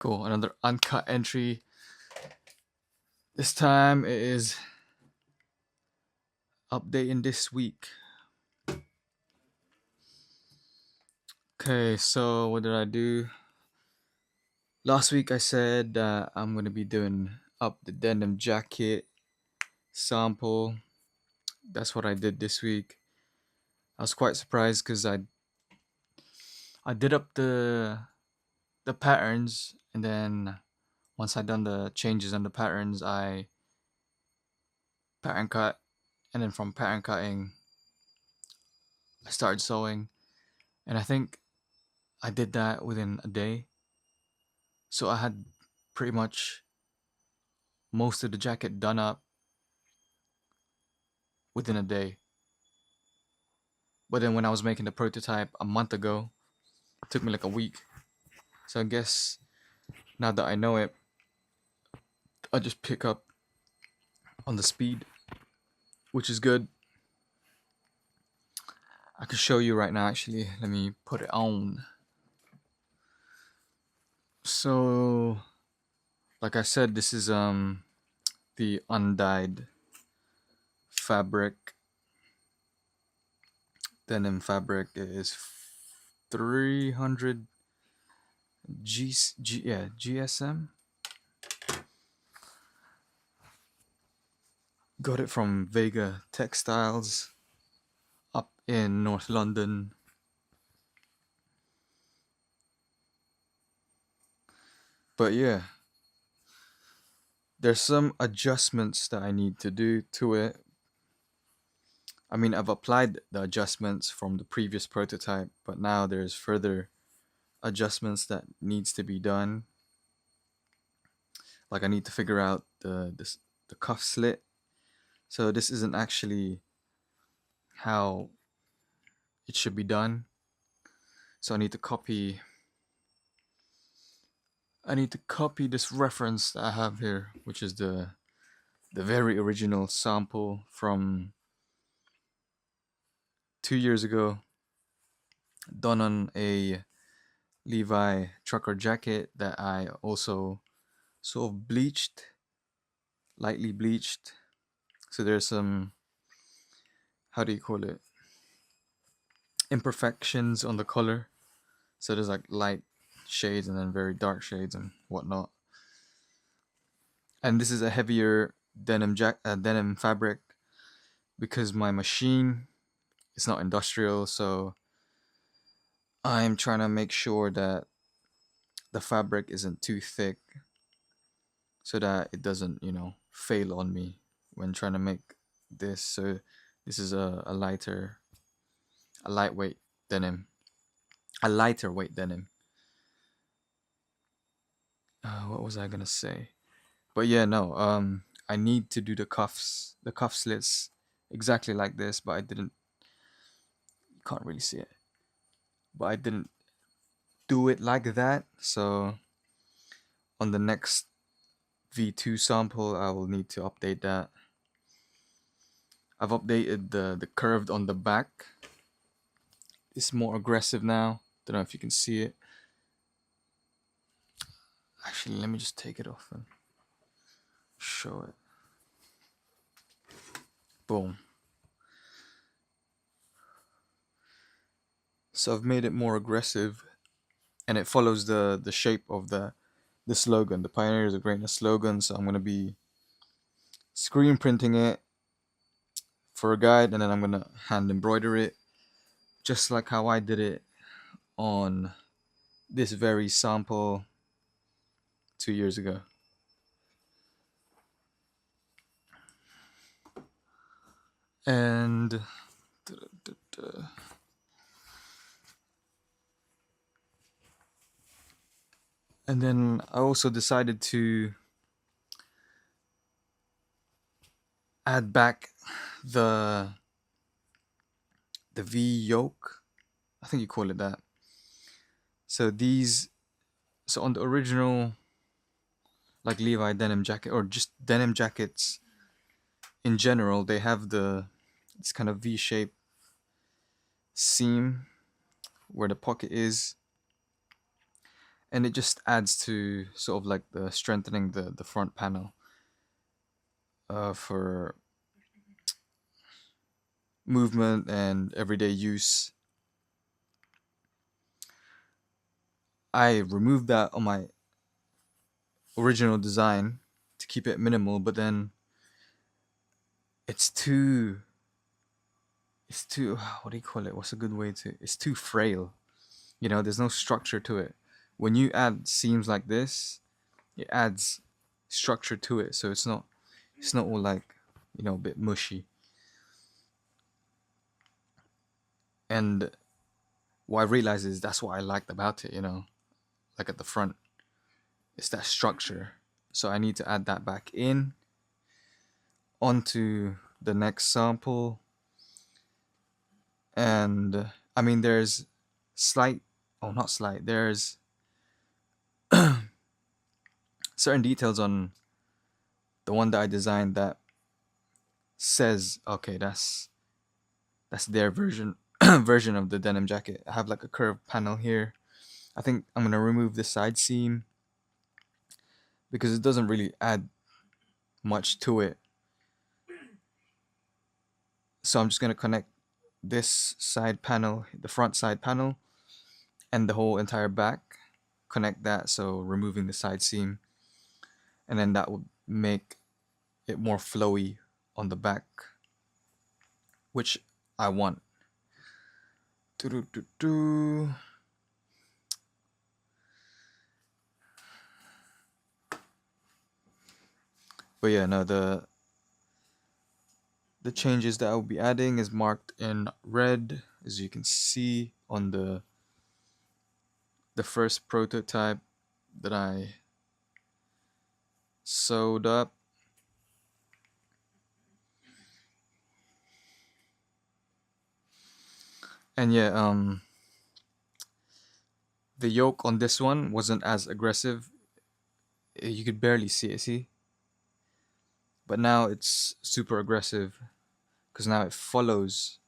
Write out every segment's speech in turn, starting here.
Cool, another uncut entry. This time it is updating this week. Okay, so what did I do? Last week I said that I'm gonna be doing up the denim jacket sample. That's what I did this week. I was quite surprised because I did up the patterns, and then once I done the changes on the patterns, I pattern cut, and then from pattern cutting I started sewing, and I think I did that within a day. So I had pretty much most of the jacket done up within a day. But then when I was making the prototype a month ago, it took me like a week. So I guess now that I know it, I just pick up on the speed, which is good. I can show you right now actually. Let me put it on. So like I said, this is the undyed fabric, denim fabric. It is 300 GSM. Got it from Vega Textiles up in North London. But yeah, there's some adjustments that I need to do to it. I mean, I've applied the adjustments from the previous prototype, but now there's further adjustments that needs to be done. Like I need to figure out the cuff slit. So this isn't actually how it should be done. So I need to copy this reference that I have here, which is the very original sample from 2 years ago, done on a Levi trucker jacket that I also sort of bleached, lightly bleached. So there's some, how do you call it, imperfections on the color. So there's like light shades and then very dark shades and whatnot. And this is a heavier denim fabric because my machine is not industrial, so I'm trying to make sure that the fabric isn't too thick so that it doesn't, fail on me when trying to make this. So this is a lightweight denim, a lighter weight denim. What was I gonna say? But yeah, no. I need to do the cuff slits exactly like this, but I didn't. You can't really see it, but I didn't do it like that. So on the next V2 sample, I will need to update that. I've updated the curved on the back. It's more aggressive now. Don't know if you can see it. Actually, let me just take it off and show it. Boom. So I've made it more aggressive, and it follows the shape of the slogan, the Pioneers of Greatness slogan. So I'm gonna be screen printing it for a guide, and then I'm gonna hand embroider it, just like how I did it on this very sample 2 years ago. And then I also decided to add back the V-yoke. I think you call it that. So on the original, like Levi denim jacket or just denim jackets in general, they have this kind of V-shaped seam where the pocket is, and it just adds to sort of like the strengthening the front panel for movement and everyday use. I removed that on my original design to keep it minimal, but then it's too what do you call it? What's a good way to? It's too frail. You know, there's no structure to it. When you add seams like this, it adds structure to it, so it's not all like, you know, a bit mushy. And what I realized is that's what I liked about it, you know, like at the front, it's that structure. So I need to add that back in onto the next sample. And I mean, there's slight, oh, not slight, there's certain details on the one that I designed that says, okay, that's their version version of the denim jacket. I have like a curved panel here. I think I'm gonna remove the side seam because it doesn't really add much to it. So I'm just gonna connect this side panel, the front side panel, and the whole entire back. Connect that, so removing the side seam, and then that will make it more flowy on the back, which I want. Doo-doo-doo-doo. But yeah, no, the changes that I'll be adding is marked in red, as you can see on the first prototype that I sewed up. And yeah, the yoke on this one wasn't as aggressive. You could barely see it, see? But now it's super aggressive because now it follows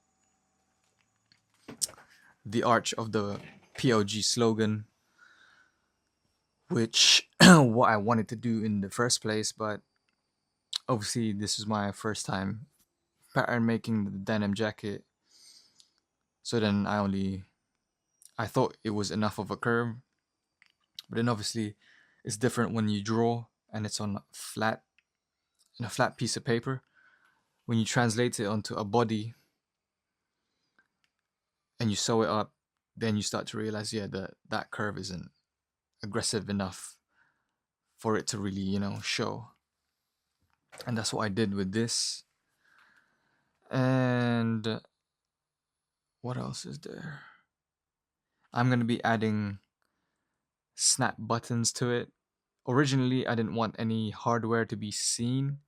the arch of the POG slogan, which what I wanted to do in the first place, but obviously this is my first time pattern making the denim jacket. So then I thought it was enough of a curve, but then obviously it's different when you draw and it's on a flat piece of paper. When you translate it onto a body and you sew it up, then you start to realize, yeah, that curve isn't aggressive enough for it to really, you know, show. And that's what I did with this. And what else is there? I'm gonna be adding snap buttons to it. Originally, I didn't want any hardware to be seen,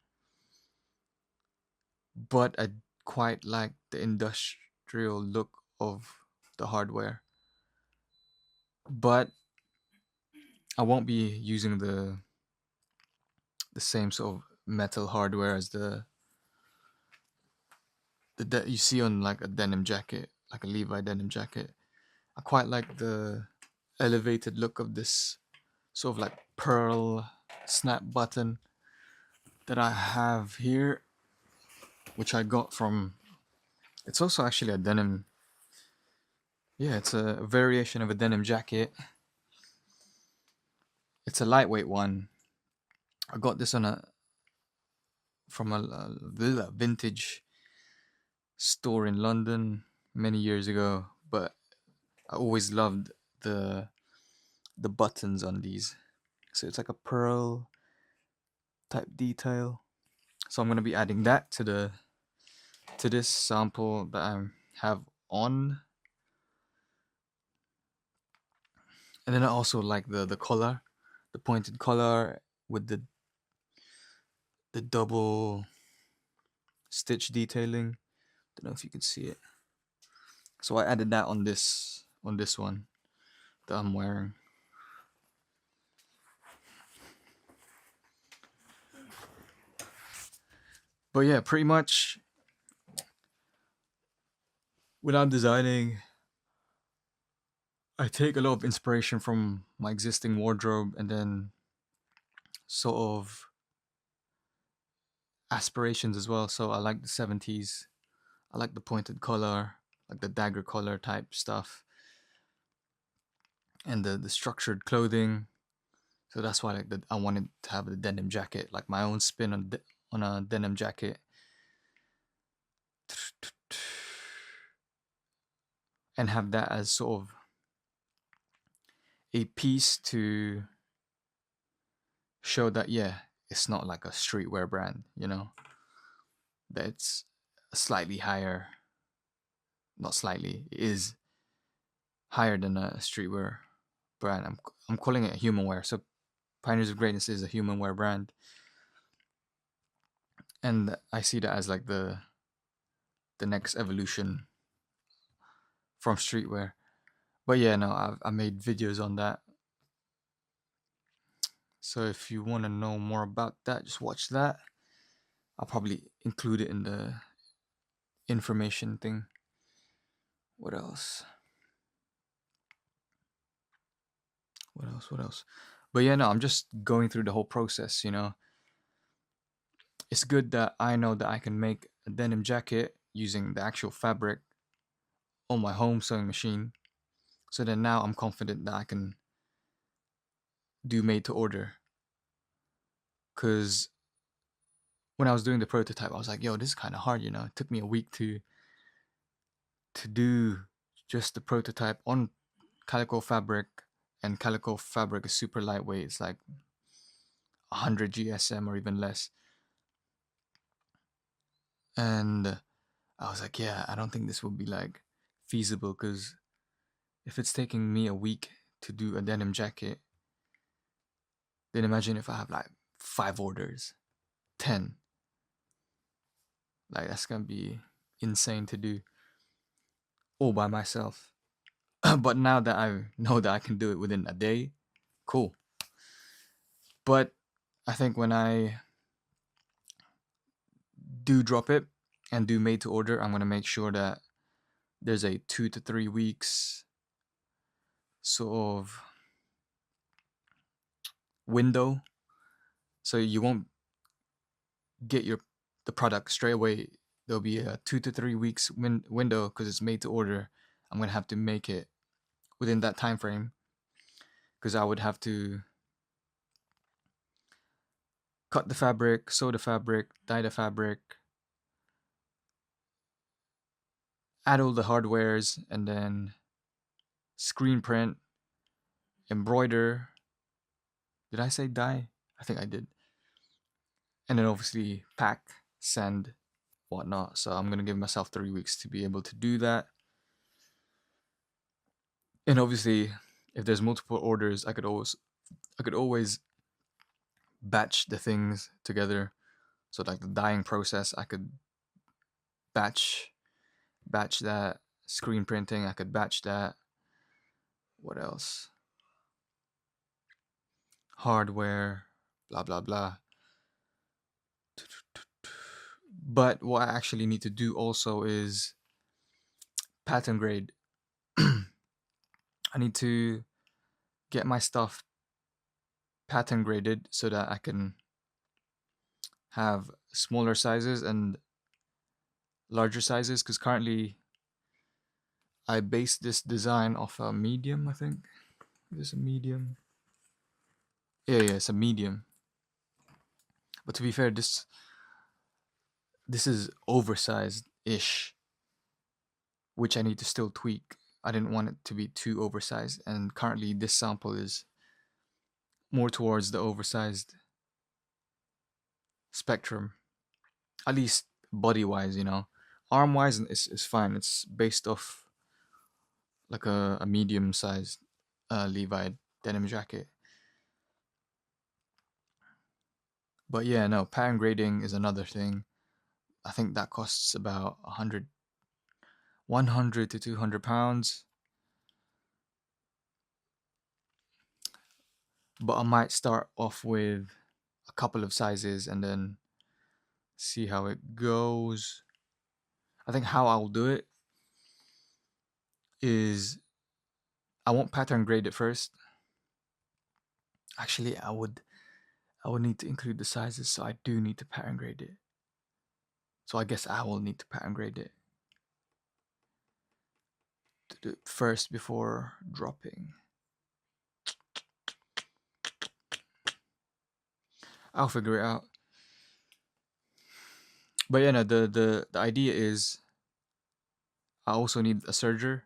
but I quite like the industrial look of the hardware. But I won't be using the same sort of metal hardware as the you see on like a denim jacket, like a Levi denim jacket. I quite like the elevated look of this sort of like pearl snap button that I have here, which I got from, it's also actually a denim, yeah, it's a variation of a denim jacket. It's a lightweight one. I got this from a vintage store in London many years ago, but I always loved the buttons on these. So it's like a pearl type detail. So I'm gonna be adding that to this sample that I have on. And then I also like the collar, the pointed collar with the double stitch detailing. Don't know if you can see it. So I added that on this one that I'm wearing. But yeah, pretty much when I'm designing, I take a lot of inspiration from my existing wardrobe and then sort of aspirations as well. So I like the 70s. I like the pointed collar, like the dagger collar type stuff, and the structured clothing. So that's why I wanted to have the denim jacket, like my own spin on a denim jacket, and have that as sort of a piece to show that, yeah, it's not like a streetwear brand, that it's slightly higher, not slightly, it is higher than a streetwear brand. I'm calling it a humanwear. So Pioneers of Greatness is a humanwear brand, and I see that as like the next evolution from streetwear. But yeah, no, I made videos on that. So if you want to know more about that, just watch that. I'll probably include it in the information thing. What else? What else? What else? But yeah, no, I'm just going through the whole process. It's good that I know that I can make a denim jacket using the actual fabric on my home sewing machine. So then now I'm confident that I can do made to order. Because when I was doing the prototype, I was like, yo, this is kind of hard. It took me a week to do just the prototype on calico fabric, and calico fabric is super lightweight. It's like 100 GSM or even less. And I was like, yeah, I don't think this will be like feasible, because if it's taking me a week to do a denim jacket, then imagine if I have like 5 orders, 10. Like, that's gonna be insane to do all by myself. But now that I know that I can do it within a day, cool. But I think when I do drop it and do made to order, I'm gonna make sure that there's a 2 to 3 weeks sort of window, so you won't get the product straight away. There'll be a 2 to 3 weeks window, because it's made to order. I'm gonna have to make it within that time frame, because I would have to cut the fabric, sew the fabric, dye the fabric, add all the hardwares, and then screen print, embroider. Did I say dye? I think I did. And then obviously pack, send, whatnot. So I'm gonna give myself 3 weeks to be able to do that. And obviously, if there's multiple orders, I could always batch the things together. So like the dyeing process, I could batch that. Screen printing, I could batch that. What else? Hardware, blah blah blah. But what I actually need to do also is pattern grade. I need to get my stuff pattern graded so that I can have smaller sizes and larger sizes, because currently I base this design off a medium, I think. Is this a medium? Yeah, it's a medium. But to be fair, this is oversized-ish, which I need to still tweak. I didn't want it to be too oversized, and currently this sample is more towards the oversized spectrum, at least body-wise. Arm-wise is fine. It's based off like a medium-sized Levi denim jacket. But yeah, no, pattern grading is another thing. I think that costs about 100 to 200 pounds. But I might start off with a couple of sizes and then see how it goes. I think how I'll do it is I won't pattern grade it first. Actually, I would need to include the sizes, so I do need to pattern grade it. So I guess I will need to pattern grade it to do it first before dropping. I'll figure it out. But yeah, no, the idea is I also need a serger,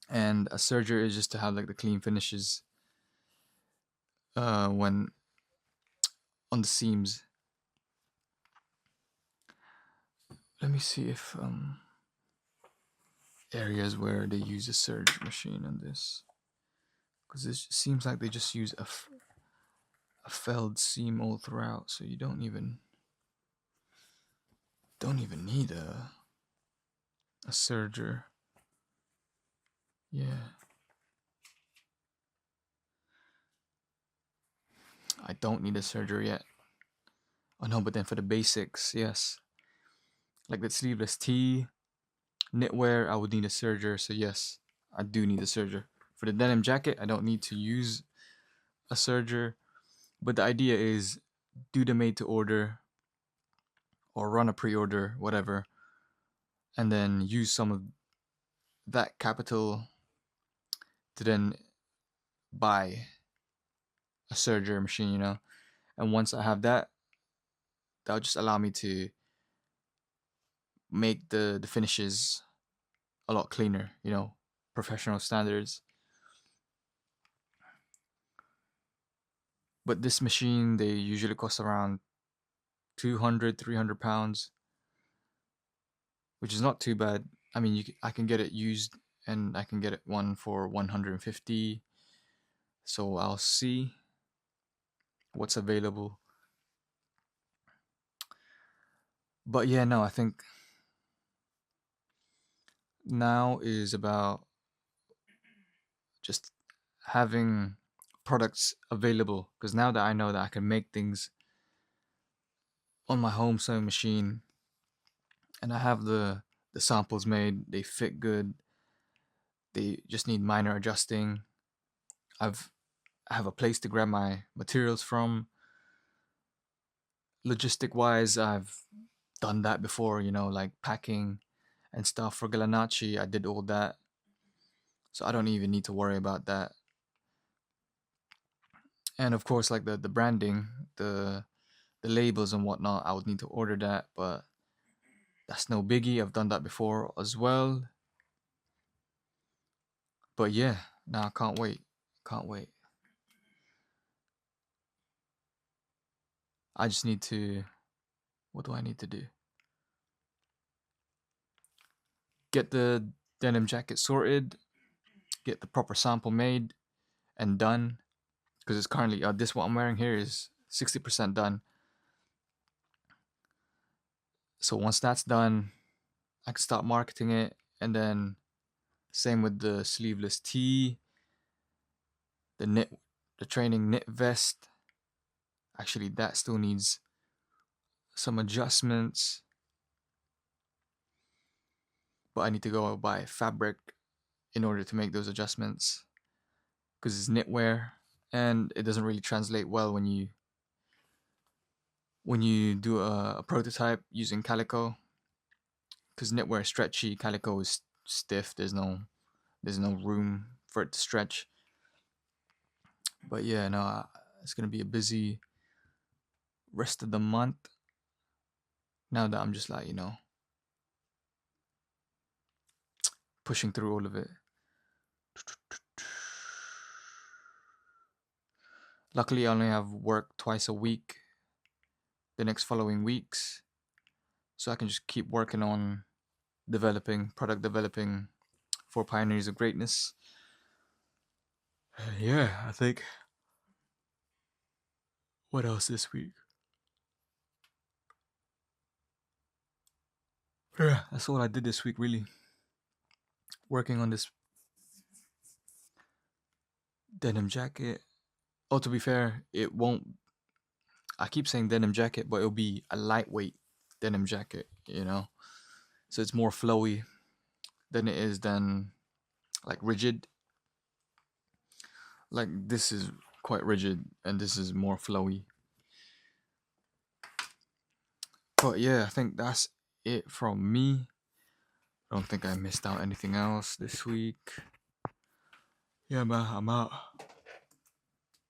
and a serger is just to have like the clean finishes when on the seams. Let me see if areas where they use a serge machine on this, because it seems like they just use a felled seam all throughout, so you don't even need a serger. Yeah, I don't need a serger yet. Oh no, but then for the basics, yes, like the sleeveless tee, knitwear, I would need a serger. So yes, I do need a serger. For the denim jacket, I don't need to use a serger, but the idea is do the made to order or run a pre-order, whatever, and then use some of that capital to then buy a serger machine, And once I have that, that'll just allow me to make the finishes a lot cleaner, professional standards. But this machine, they usually cost around 200, 300 pounds, which is not too bad. I mean, I can get it used, and I can get it one for 150. So I'll see what's available. But yeah, no, I think now is about just having products available, because now that I know that I can make things on my home sewing machine and I have the samples made, they fit good, they just need minor adjusting. I have a place to grab my materials from. Logistic wise, I've done that before, like packing and stuff for GALANACCI. I did all that, so I don't even need to worry about that. And of course, like the branding, the labels and whatnot, I would need to order that, but that's no biggie. I've done that before as well. But yeah, nah, can't wait. Can't wait. I just need to. What do I need to do? Get the denim jacket sorted, get the proper sample made and done. Because it's currently, this what I'm wearing here is 60% done. So once that's done, I can start marketing it. And then same with the sleeveless tee, the training knit vest. Actually, that still needs some adjustments, but I need to go buy fabric in order to make those adjustments, because it's knitwear and it doesn't really translate well when you do a prototype using calico, because knitwear is stretchy, calico is stiff. There's no room for it to stretch. But yeah, no, it's gonna be a busy rest of the month now that I'm just like, pushing through all of it. Luckily, I only have work twice a week the next following weeks, so I can just keep working on product developing for Pioneers of Greatness. Yeah, I think. What else this week? Yeah, that's all I did this week, really. Working on this denim jacket. Oh, to be fair, it won't. I keep saying denim jacket, but it'll be a lightweight denim jacket. So it's more flowy than it is like rigid. Like this is quite rigid and this is more flowy. But yeah, I think that's it from me. I don't think I missed out anything else this week. Yeah, man, I'm out.